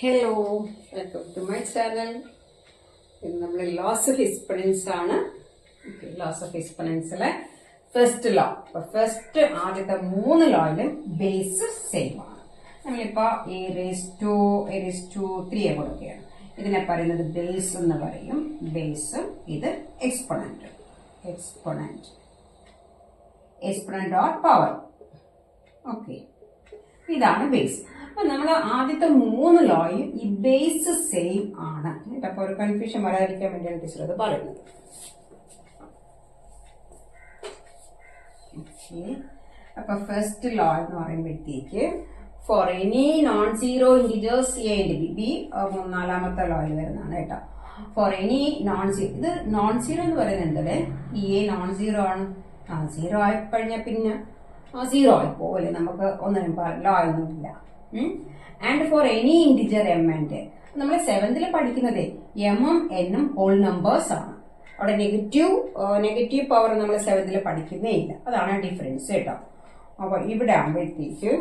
Hello, welcome to my channel. ഇത് നമ്മൾ laws of exponents ആണ്. ലോസ് ഓഫ് എക്സ്പൊണൻസിലെ ഫസ്റ്റ് ലോ. ഫസ്റ്റ് ആദ്യത്തെ 3 ലോയിലും ബേസ് സെയിം ആണ്. നമ്മളിപ്പോ എ റേസ് ടു 3 കൊടുക്കുകയാണ്. ഇതിനെ പറയുന്നത് ബേസ് എന്ന് പറയും. ബേസ് ഇത് എക്സ്പൊണന്റ് ഓർ പവർ. ഓക്കെ, ഇതാണ് ബേസ്. അപ്പൊ നമ്മൾ ആദ്യത്തെ 3 ലോയും ഈ ബേസ് സെയിം ആണ്. അപ്പൊ ഒരു കൺഫ്യൂഷൻ വരാതിരിക്കാൻ വേണ്ടിയാണ് ടീച്ചർ അത് പറയുന്നത്. അപ്പൊ ഫസ്റ്റ് ലോ എന്ന് പറയുമ്പോഴത്തേക്ക് four any non zero integers A and B, നാലാമത്തെ ലോയിൽ വരുന്നതാണ് കേട്ടോ. ഫോർ എനി നോൺ സീറോ, ഇത് നോൺ സീറോ എന്ന് പറയുന്നത് ഈ എ നോൺ സീറോ ആണ്. സീറോ ആയിക്കഴിഞ്ഞാൽ പിന്നെ സീറോ ആയിപ്പോലെ, നമുക്ക് ഒന്നിനും ലോ ഒന്നുമില്ല. And for any integer M and, നമ്മൾ 7th പഠിക്കുന്നത് എമ്മും എന്നും ഹോൾ നമ്പേഴ്സ് ആണ്. അവിടെ നെഗറ്റീവ് പവർ നമ്മൾ 7th പഠിക്കുന്നേ ഇല്ല. അതാണ് ഡിഫറൻസ് കേട്ടോ. അപ്പൊ ഇവിടെ ആകുമ്പോഴത്തേക്ക്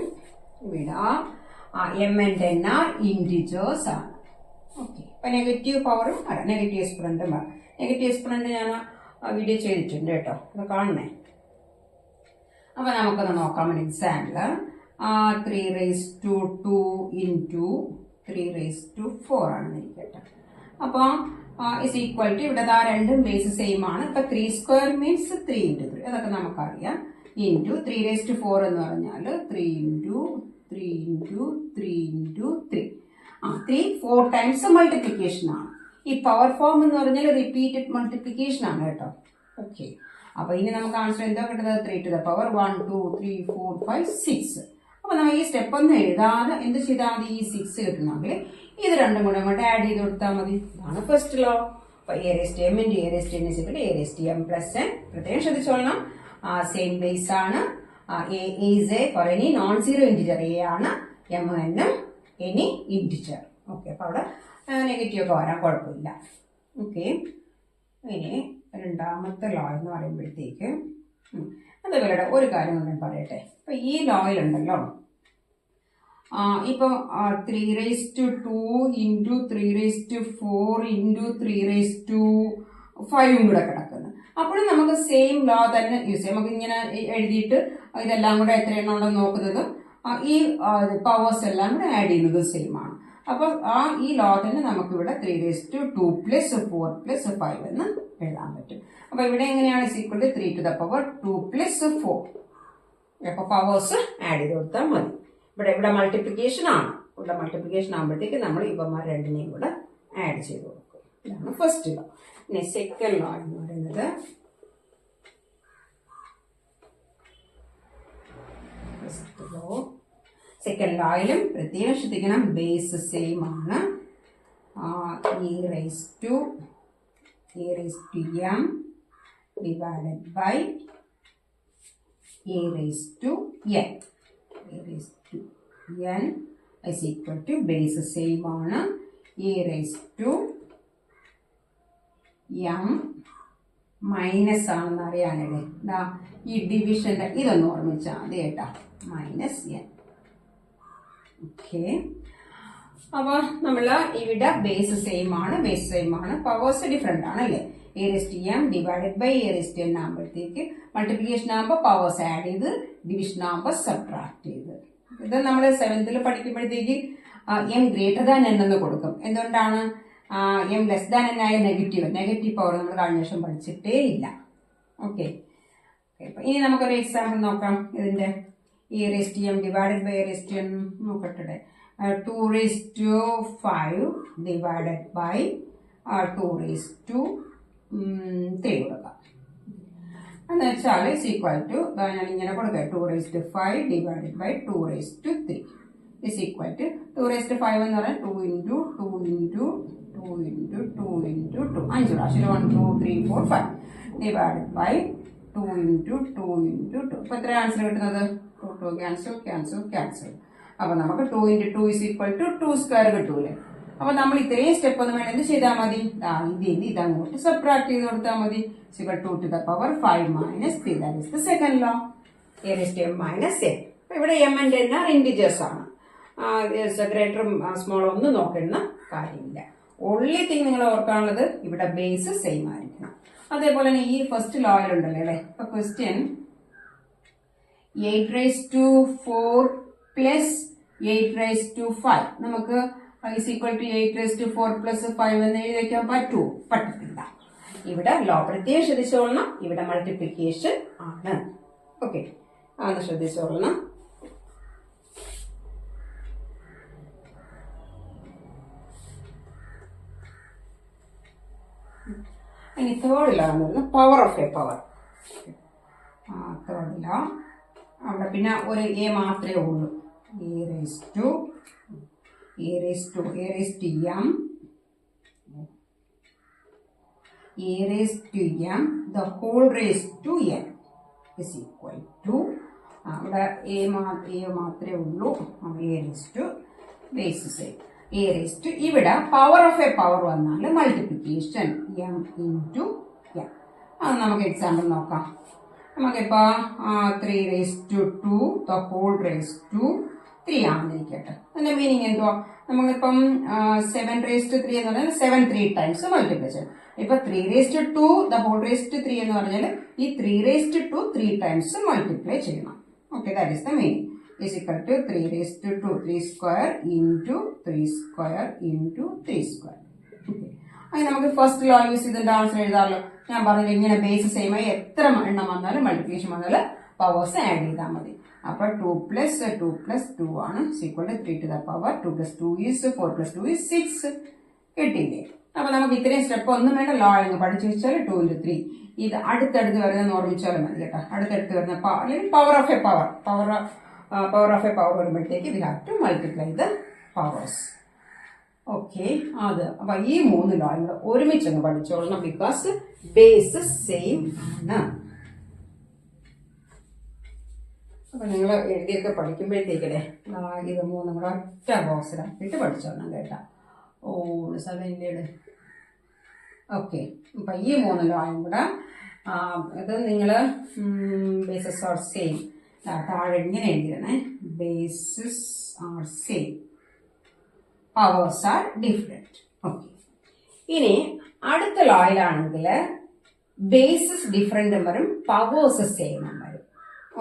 ഇവിടെ എം ആൻഡ് എൻ ഇന്റിജേഴ്സ് ആണ്. ഓക്കെ, അപ്പൊ നെഗറ്റീവ് പവറും നെഗറ്റീവ് എക്സ്പൊണന്റും നെഗറ്റീവ് എക്സ്പൊണന്റ് ഞാൻ വീഡിയോ ചെയ്തിട്ടുണ്ട് കേട്ടോ, അത് കാണണേ. അപ്പൊ നമുക്കൊന്ന് നോക്കാം. ഒരു example 3 raised to 2 into 3 raised to 4 ആണെന്ന് ഇരിക്കട്ടെ. അപ്പൊ ഇസ് ഈക്വൽ ടു ഇവിടെ രണ്ടും ബേസ് സെയിം ആണ്. ഇപ്പൊ 3 square മീൻസ് 3 into 3, അതൊക്കെ നമുക്കറിയാം. ഇൻറ്റു 3 raised to 4 എന്ന് പറഞ്ഞാൽ 3 into 3 into 3 into 3. 3 4 times multiplication ആണ്. ഈ പവർ ഫോം എന്ന് പറഞ്ഞാൽ റിപ്പീറ്റഡ് മൾട്ടിപ്ലിക്കേഷൻ ആണ് കേട്ടോ. ഓക്കെ, അപ്പൊ ഇനി നമുക്ക് ആൻസർ എന്തോ കിട്ടുന്നത് 3 to the power 1 2 3 4 5 6. അപ്പൊ നമ്മൾ ഈ സ്റ്റെപ്പ് ഒന്നും എഴുതാതെ എന്ത് ചെയ്താൽ മതി, ഈ 6 കിട്ടണമെങ്കിൽ ഇത് രണ്ടും കൂടെ അങ്ങോട്ട് ആഡ് ചെയ്ത് കൊടുത്താൽ മതി. ഇതാണ് ഫസ്റ്റ് ലോ. അപ്പൊ a raised m into a raised n is equal to a raised m plus n. പ്രത്യേകം ശ്രദ്ധിച്ചോളണം, സെയിം ബേസ് ആണ്. A is a for any non zero integer a ആണ്, എം എന്നും എനി ഇന്റിജർ. ഓക്കെ, അപ്പൊ അവിടെ negative ഒക്കെ വരാൻ കുഴപ്പമില്ല. ഓക്കെ, ഇനി രണ്ടാമത്തെ ലോ എന്ന് പറയുമ്പോഴത്തേക്ക് അതേപോലെ ഒരു കാര്യം കൂടെ പറയട്ടെ. ഇപ്പൊ ഈ ലോയിലുണ്ടല്ലോ, ഇപ്പൊ 3 raised to 2 into 3 raised to 4 into 3 raised to 5 കൂടെ കിടക്കുന്നു. അപ്പോഴും നമുക്ക് സെയിം ലോ തന്നെ യൂസ് ചെയ്യാം. നമുക്ക് ഇങ്ങനെ എഴുതിയിട്ട് ഇതെല്ലാം കൂടെ എത്ര എണ്ണം ഉണ്ടെന്ന് നോക്കുന്നത്, ഈ പവേഴ്സ് എല്ലാം കൂടെ ആഡ് ചെയ്യുന്നത് സെയിം ആണ്. അപ്പൊ ഈ ലോ തന്നെ നമുക്കിവിടെ 3 raised to 2 plus 4 plus 5 എന്ന് എഴുതാൻ പറ്റും. അപ്പൊ ഇവിടെ എങ്ങനെയാണ് equal to 3 to the power 2 plus 4. അപ്പൊ പവേഴ്സ് ആഡ് ചെയ്ത് കൊടുത്താൽ മതി. ഇവിടെ മൾട്ടിപ്ലിക്കേഷൻ ആണ്. ഇവിടെ മൾട്ടിപ്ലിക്കേഷൻ ആകുമ്പോഴത്തേക്ക് നമ്മൾ ഇവന്മാർ രണ്ടിനെയും കൂടെ ആഡ് ചെയ്ത് കൊടുക്കും. ഇതാണ് ഫസ്റ്റ് ലോ. പിന്നെ സെക്കൻഡ് ലോ എന്ന് പറയുന്നത് സെക്കൻഡ് ലോയിലും പ്രത്യേകം ശ്രദ്ധിക്കണം, ബേസ് സെയിം ആണ്. e raised to m divided by a raised to n. a raised to n is equal to base same ആണ്. a raised to m minus ആണെന്ന് അറിയാനല്ലേ, ഈ ഡിവിഷന്റെ ഇതൊന്ന് ഓർമ്മിച്ചാൽ മതി കേട്ടോ, മൈനസ് n. ഓക്കെ, അപ്പൊ നമ്മള് ഇവിടെ ബേസ് സെയിം ആണ്, പവേഴ്സ് ഡിഫറെന്റ് ആണ് അല്ലേ. A raised m divided by a raised n ആകുമ്പോഴത്തേക്ക് മൾട്ടിപ്ലിക്കേഷൻ ആകുമ്പോൾ പവേഴ്സ് ആഡ് ചെയ്ത്, ഡിവിഷൻ ആകുമ്പോൾ സബ്ട്രാക്ട് ചെയ്ത്. ഇത് നമ്മൾ 7th പഠിക്കുമ്പോഴത്തേക്ക് എം ഗ്രേറ്റർ ദാൻ എൻ എന്ന് കൊടുക്കും. എന്തുകൊണ്ടാണ്? എം ലെസ് ദാൻ എൻ ആയ നെഗറ്റീവ് പവർ നമ്മൾ കഴിഞ്ഞ വർഷം പഠിച്ചിട്ടേ ഇല്ല. ഓക്കെ, ഇനി നമുക്കൊരു എക്സാമ്പിൾ നോക്കാം. ഇതിന്റെ a raised m divided by a raised n നോക്കട്ടെ. 2 raised to 5 divided by 2 raised to 3 കൊടുക്കാം. എന്ന് വെച്ചാൽ ഇസ് ഈക്വൽ ടു, ഞാൻ ഇങ്ങനെ കൊടുക്കാം, 2 raised to 5 divided by 2 raised to 3 is equal to 2 raised to 5 എന്ന് പറഞ്ഞാൽ 2 into 2 into 2 into 2 into 2, 5 പ്രാവശ്യം 1 2 3 4 5 ഡിവൈഡഡ് ബൈ 2 into 2 into 2. അപ്പൊ എത്ര ആൻസർ കിട്ടുന്നത്? 2 ക്യാൻസൽ. അപ്പൊ നമുക്ക് 2 into 2 is equal to 2 square കിട്ടൂലേ. അപ്പൊ നമ്മൾ ഇത്രയും സ്റ്റെപ്പ് ഒന്നും വേണം, എന്ത് ചെയ്താൽ മതി, ഇതങ്ങോട്ട് സബ്ട്രാക്ട് ചെയ്ത് കൊടുത്താൽ മതി. 2 to the power 5 minus 3, that is the second law. a raised to m minus n. ഇവിടെ m and n are integers ആണ്. ഗ്രേറ്ററും സ്മോളും ഒന്നും നോക്കേണ്ട കാര്യമില്ല. ഓൺലി തിങ് നിങ്ങൾ ഓർക്കാനുള്ളത് ഇവിടെ ബേസ് സെയിം ആയിരിക്കണം. അതേപോലെ തന്നെ ഈ ഫസ്റ്റ് ലോയിൽ ഉണ്ടല്ലോ അല്ലെ. ഇപ്പൊ ക്വസ്റ്റ്യൻ 8⁴ പ്ലസ് 8⁵. നമുക്ക് ഈസ് ഈക്വൽ ടു 8⁴ പ്ലസ് 5 എന്ന് എഴുതി വയ്ക്കാൻ പറ്റുമോ? പറ്റത്തില്ല. ഇവിടെ പ്രത്യേകം ശ്രദ്ധിച്ചോളണം, ഇവിടെ മൾട്ടിപ്ലിക്കേഷൻ ആണ്. ഓക്കെ, അതൊന്ന് ശ്രദ്ധിച്ചോളണം. ഇനി തേർഡ് ലോ എന്ന് power of a power. Third law അവിടെ പിന്നെ ഒരു എ മാത്രമേ ഉള്ളൂ. A raise to m the whole raised to n is equal to അവിടെ എ മാത്രമേ ഉള്ളൂ. A raise to basis a raise to ഇവിടെ പവർ ഓഫ് എ പവർ വന്നാൽ മൾട്ടിപ്ലിക്കേഷൻ m ഇൻറ്റു n. അത് നമുക്ക് എക്സാമ്പിൾ നോക്കാം. നമുക്കിപ്പോ 3⁵2 the whole raised to 3 ആണെന്നിരിക്കട്ടെ. അതിന്റെ മീനിങ് എന്തുവാ? നമ്മളിപ്പം 7⁵3 എന്ന് പറഞ്ഞാൽ 7 3 ടൈംസ് മൾട്ടിപ്ലൈ ചെയ്യും. ഇപ്പൊ 3⁵2 the whole raised to 3 എന്ന് പറഞ്ഞാൽ ഈ 3⁵2 3 ടൈംസ് മൾട്ടിപ്ലൈ ചെയ്യണം. Okay, that is the meaning. is equal to 3⁵2 3 square into 3 square into 3 square. അങ്ങനെ നമുക്ക് ഫസ്റ്റ് ലോ യൂസ് ചെയ്തിട്ട് ആൻസർ എഴുതാമല്ലോ. ഞാൻ പറഞ്ഞില്ല, ഇങ്ങനെ ബേസ് സെയിം ആയി എത്ര എണ്ണം വന്നാലും മൾട്ടിപ്ലിക്കേഷൻ വന്നാലും പവേഴ്സ് ആഡ് ചെയ്താൽ മതി. അപ്പൊ 2 + 2 ആണ് = 3 to the power 2 + 2 is 4 + 2 is 6. കിട്ടിയില്ലേ? അപ്പൊ നമുക്ക് ഇത്രയും സ്റ്റെപ്പ് ഒന്നും വേണ്ട, ലോ അങ്ങ് പഠിച്ചു വെച്ചാൽ 2 × 3 ഇത് അടുത്തടുത്ത് വരുന്ന ഓർമ്മിച്ചാലും മതി കേട്ടോ. അടുത്തടുത്ത് വരുന്ന അല്ലെങ്കിൽ പവർ ഓഫ് എ പവർ വരുമ്പോഴത്തേക്ക് we have to multiply the powers. Okay, അത് അപ്പൊ ഈ 3 ലോ ഒരുമിച്ചങ്ങ് പഠിച്ചോളണം, ബിക്കോസ് ബേസ് സെയിം ആണ്. അപ്പൊ നിങ്ങൾ എഴുതിയൊക്കെ പഠിക്കുമ്പോഴത്തേക്കല്ലേ ഇത് 3 കൂടെ ഒറ്റ ബോക്സിലാക്കിയിട്ട് പഠിച്ചോളണം കേട്ടോ. സെവൻറ്റേഡ്. ഓക്കെ, അപ്പൊ ഈ 3 ലോയും കൂടെ ഇത് നിങ്ങൾ ബേസസ് ആർ സെയിം താഴെ ഇങ്ങനെ എഴുതിയണേ. Bases are same, powers are different. Okay, ഇനി അടുത്ത ലോയിലാണെങ്കിൽ ബേസസ് ഡിഫറെന്റും വരും, പവേഴ്സ് സെയിമും വരും.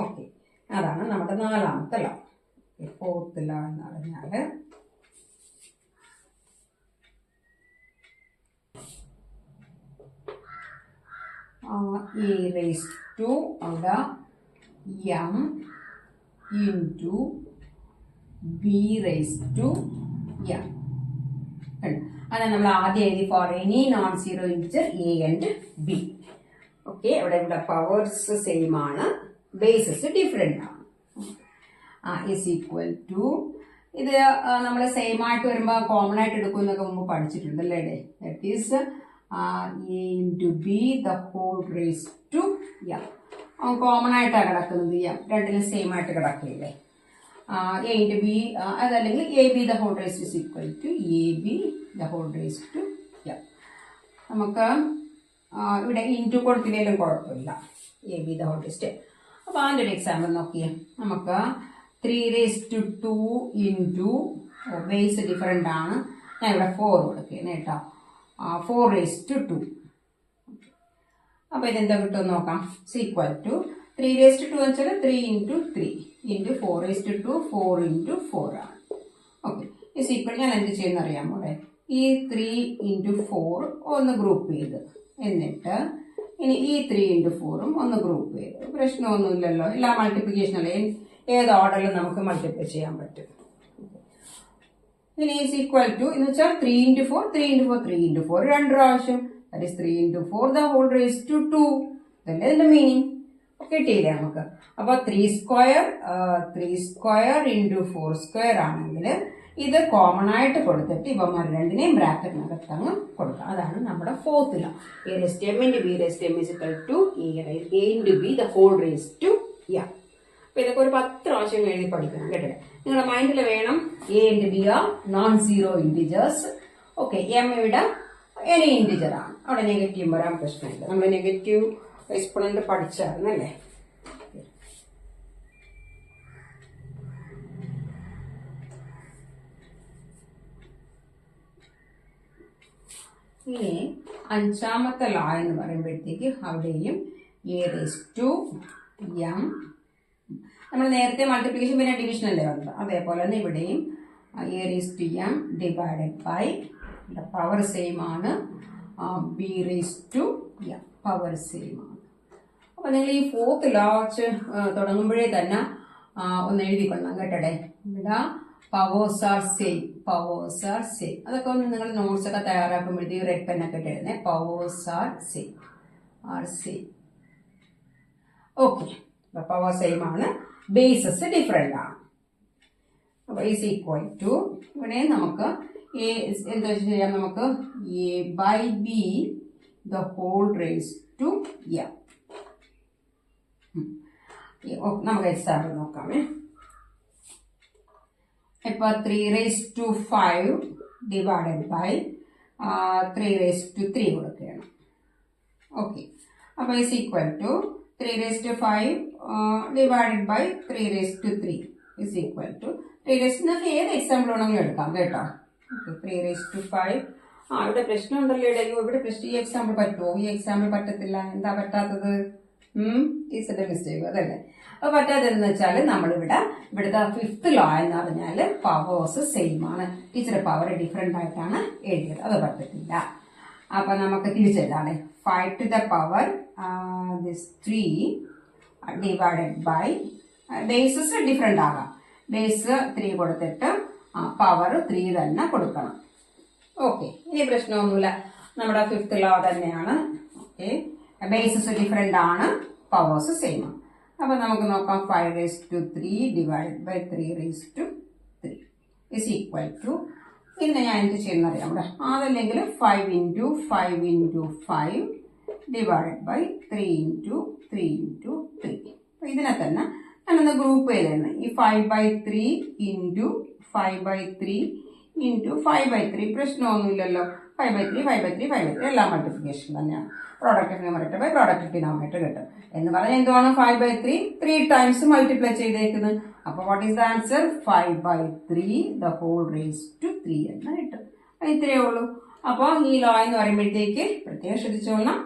ഓക്കെ, അതാണ് നമ്മുടെ 4ാമത്തെ ലോ. 4th ലോ എന്ന് പറഞ്ഞാല് e raised to അവിടെ m into b raised to m. അതാണ് നമ്മൾ ആദ്യം എഴുതി four any non zero integer a and b. Okay, ഇവിടെ പവേഴ്സ് സെയിം ആണ്, ബേസസ് ഡിഫറെന്റ് ആണ്. ഇസ് ഈക്വൽ ടു ഇത് നമ്മൾ സെയിം ആയിട്ട് വരുമ്പോൾ കോമൺ ആയിട്ട് എടുക്കും എന്നൊക്കെ മുമ്പ് പഠിച്ചിട്ടുണ്ടല്ലേ. That is a into b the whole raised to m. Common ആയിട്ടാണ് കിടക്കുന്നത്. രണ്ടിലും സെയിം ആയിട്ട് കിടക്കില്ലേ. a into b അതല്ലെങ്കിൽ ab the whole raised is equal to ab the whole raised to m. നമുക്ക് ഇവിടെ ഇൻറ്റു കൊടുത്തില്ലെങ്കിലും കുഴപ്പമില്ല, ab the whole raised. അപ്പോൾ അതിൻ്റെ ഒരു എക്സാമ്പിൾ നോക്കിയേ. നമുക്ക് 3⁵2 ഇൻറ്റു ബേസ് ഡിഫറെൻ്റ് ആണ്, ഞാൻ ഇവിടെ 4 കൊടുക്കുകയാണ് കേട്ടോ. 4⁵2. അപ്പൊ ഇതെന്താ കിട്ടുമെന്ന് നോക്കാം. ഈക്വൽ ടു 3⁵2 എന്ന് വെച്ചാൽ 3 × 3 ഇൻറ്റു 4⁵2 4 × 4 ആണ്. ഓക്കെ, ഇസ് ഈക്വൽ ഞാൻ എന്ത് ചെയ്യുന്ന അറിയാമോ? ഈ 3 × 4 ഒന്ന് ഗ്രൂപ്പ് ചെയ്ത്, എന്നിട്ട് ഇനി ഈ 3 × 4 ഒന്ന് ഗ്രൂപ്പ് ചെയ്ത്. പ്രശ്നമൊന്നുമില്ലല്ലോ, എല്ലാ മൾട്ടിപ്ലിക്കേഷൻ അല്ലേ, ഏത് ഓർഡറിലും നമുക്ക് മൾട്ടിപ്ലൈ ചെയ്യാൻ പറ്റും. ഇനി ഈസ് ഈക്വൽ ടു എന്ന് വെച്ചാൽ 3 × 4 3 × 4 3 × 4 2 പ്രാവശ്യം, that is 3 × 4 the whole raised to 2. ഇതല്ലേ ഇതിന്റെ മീനിങ്. കിട്ടിയില്ലേ നമുക്ക്? അപ്പൊ 3 square × 4 square ആണെങ്കിൽ ഇത് കോമൺ ആയിട്ട് കൊടുത്തിട്ട് ഇവന്മാർ രണ്ടിനെയും ബ്രാക്കറ്റിനകത്ത് അങ്ങ് കൊടുക്കാം. അതാണ് നമ്മുടെ 4th law. a raised to m into b raised to m is equal to a into b the whole raised to m. അപ്പൊ ഇതൊക്കെ ഒരു 10 പ്രാവശ്യം എഴുതി പഠിക്കണം കേട്ടോ. നിങ്ങളുടെ മൈൻഡിൽ വേണം a and b are non zero integers. Okay, m ഇവിടെ എനി ഇൻറ്റിജർ ആണ്, അവിടെ നെഗറ്റീവ് വരാൻ പ്രശ്നമില്ല. നമ്മൾ നെഗറ്റീവ് എക്സ്പോണന്റ് പഠിച്ചായിരുന്നല്ലേ. ഇനി അഞ്ചാമത്തെ ലോ എന്ന് പറയുമ്പോഴത്തേക്ക് അവിടെയും എ റേസ് ടു എം, നമ്മൾ നേരത്തെ മൾട്ടിപ്ലിക്കേഷൻ പിന്നെ ഡിവിഷൻ അല്ലേ വന്നത്, അതേപോലെ തന്നെ ഇവിടെയും a raise to m divided by power same ആണ് b raise to m, power same ആണ്. അപ്പൊ നിങ്ങൾ ഈ ഫോർത്ത് ലോ വെച്ച് തുടങ്ങുമ്പോഴേ തന്നെ ഒന്ന് എഴുതിക്കൊള്ളാം കേട്ടടെ. ഇവിടെ powers are same, powers are same. അതൊക്കെ ഒന്ന് നിങ്ങൾ നോട്ട്സ് ഒക്കെ തയ്യാറാക്കുമ്പോഴത്തേക്ക് റെഡ് പെന്നൊക്കെ ഇട്ട് എഴുതുന്നത് powers are same, are same. Okay, power same ആണ്, ബേസസ് ഡിഫറെന്റ് ആണ്. അപ്പൊ ഈസ് ഈക്വൽ ടു ഇവിടെ നമുക്ക് എന്താ ചെയ്യാം, നമുക്ക് a by b the whole raise to m. നമുക്ക് എക്സാമ്പിൾ നോക്കാമേ. ഇപ്പൊ 3 raise to 5 divided by 3 raise to 3 കൊടുക്കുകയാണ്. ഓക്കെ, അപ്പൊ is equal to 3 raised to 5 divided by 3 raised to 3 is equal to 3 raised to ഏത് എക്സാമ്പിൾ വേണമെങ്കിലും എടുക്കാം കേട്ടോ. 3 raised to 5. ഇവിടെ പ്രശ്നം ഉണ്ടല്ലോ ഇടയോ, ഇവിടെ പ്രശ്നം. ഈ എക്സാമ്പിൾ പറ്റുമോ? ഈ എക്സാമ്പിൾ പറ്റത്തില്ല. എന്താ പറ്റാത്തത്? ടീച്ചറുടെ മിസ്റ്റേക്ക് അതല്ലേ. അപ്പൊ പറ്റാത്തതെന്ന് വെച്ചാൽ ഇവിടുത്തെ ഫിഫ്ത്ത് ലോ എന്ന് പറഞ്ഞാൽ പവേഴ്സ് സെയിം ആണ്, ടീച്ചറുടെ പവർ ഡിഫറെന്റ് ആയിട്ടാണ് എഴുതിയത്, അത് പറ്റത്തില്ല. അപ്പൊ നമുക്ക് തിരിച്ചെഴുതാണ് 5 to the power this 3 divided by bases different ആകാം. ബേസ് 3 കൊടുത്തിട്ട് പവർ 3 തന്നെ കൊടുക്കണം. ഓക്കെ, ഇനി പ്രശ്നമൊന്നുമില്ല, നമ്മുടെ ഫിഫ്ത്ത് ലോ തന്നെയാണ്. ഓക്കെ, ബേസസ് ഡിഫറെന്റ് ആണ്, പവേഴ്സ് സെയിം ആണ്. അപ്പൊ നമുക്ക് നോക്കാം 5 raised to 3 divided by 3 raised to 3 is equal to, പിന്നെ ഞാൻ എന്ത് ചെയ്യുന്ന അറിയാം, ഇവിടെ അതല്ലെങ്കിൽ 5 into 5 into 5 divided by 3 into 3 into 3. അപ്പൊ ഇതിനെ തന്നെ ഞാനൊന്ന് ഗ്രൂപ്പ് ചെയ്തിരുന്നു. ഈ 5/3 into 5/3 into 5/3 പ്രശ്നമൊന്നുമില്ലല്ലോ. 5/3 5/3 5/3 എല്ലാം മൾട്ടിപ്ലിക്കേഷൻ തന്നെയാണ്. Product numerator by product denominator കിട്ടും എന്ന് പറഞ്ഞാൽ എന്തുവാണ് 5/3 3 ടൈംസ് മൾട്ടിപ്ലൈ ചെയ്തേക്കുന്നത്. അപ്പൊ what is the answer? 5/3 the whole raise to 3 എന്ന് കിട്ടും. ഇത്രയേ ഉള്ളൂ. അപ്പൊ ഈ ലോ എന്ന് പറയുമ്പോഴത്തേക്ക് പ്രത്യേകം ശ്രദ്ധിച്ചോളാം,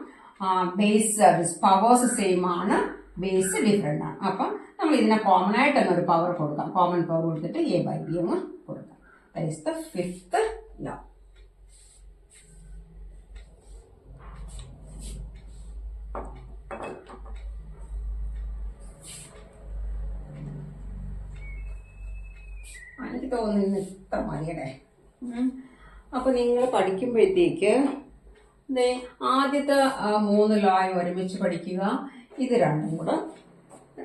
ബേസ് പവേഴ്സ് സെയിം ആണ്, ബേസ് ഡിഫറെന്റ് ആണ്. അപ്പൊ നമ്മൾ ഇതിനെ കോമൺ ആയിട്ട് തന്നെ ഒരു പവർ കൊടുക്കാം. കോമൺ പവർ കൊടുത്തിട്ട് എ ബൈ ബി അങ്ങ് കൊടുക്കാം. That is the fifth law. എനിക്ക് തോന്നുന്നു ഇത്ര മതിയടേ. അപ്പൊ നിങ്ങൾ പഠിക്കുമ്പോഴത്തേക്ക് ആദ്യത്തെ 3 ലോ ഒരുമിച്ച് പഠിക്കുക, ഇത് രണ്ടും കൂടെ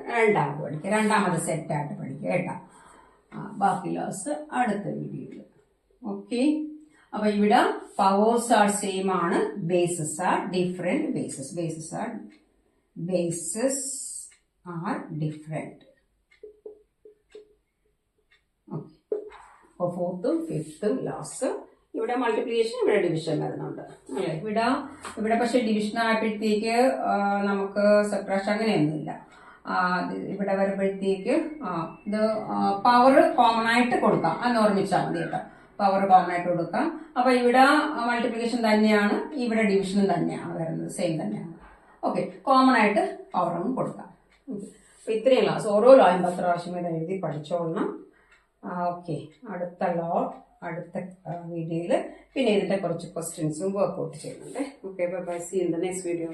രണ്ടാമത് പഠിക്കുക, രണ്ടാമത് സെറ്റായിട്ട് പഠിക്കുക കേട്ടോ. ബാക്കി ലോസ് അടുത്ത വീഡിയോയിൽ. ഓക്കെ, അപ്പൊ ഇവിടെ പവേഴ്സ് ആർ സെയിം ആണ്, bases are different. Bases are different. Okay, ഫോർത്തും ഫിഫ്ത്തും ലോസ്. ഇവിടെ മൾട്ടിപ്ലിക്കേഷൻ, ഇവിടെ ഡിവിഷൻ വരുന്നുണ്ട് അല്ലേ. ഇവിടെ പക്ഷെ ഡിവിഷൻ ആയപ്പോഴത്തേക്ക് നമുക്ക് സബ്ട്രാക്ഷൻ അങ്ങനെയൊന്നുമില്ല. ഇവിടെ വരുമ്പോഴത്തേക്ക് ഇത് പവർ കോമൺ ആയിട്ട് കൊടുക്കാം, അന്ന് ഓർമ്മിച്ചാൽ മതി കേട്ടോ. പവർ കോമൺ ആയിട്ട് കൊടുക്കാം. അപ്പൊ ഇവിടെ മൾട്ടിപ്ലിക്കേഷൻ തന്നെയാണ്, ഇവിടെ ഡിവിഷനും തന്നെയാണ് വരുന്നത്, സെയിം തന്നെയാണ്. ഓക്കെ, കോമൺ ആയിട്ട് പവർ അങ്ങ് കൊടുക്കാം. അപ്പൊ ഇത്രയും ക്ലാസ്, ഓരോ ലോയും 10 പ്രാവശ്യം വരെ എഴുതി പഠിച്ചോളണം. ഓക്കെ, അടുത്ത ലോ അടുത്ത വീഡിയോയിൽ പിന്നെ ഇതിന്റെ കുറച്ച് ക്വസ്റ്റ്യൻസും വർക്ക്ഔട്ട് ചെയ്യുന്നുണ്ട്. Okay, bye bye, see in the next video.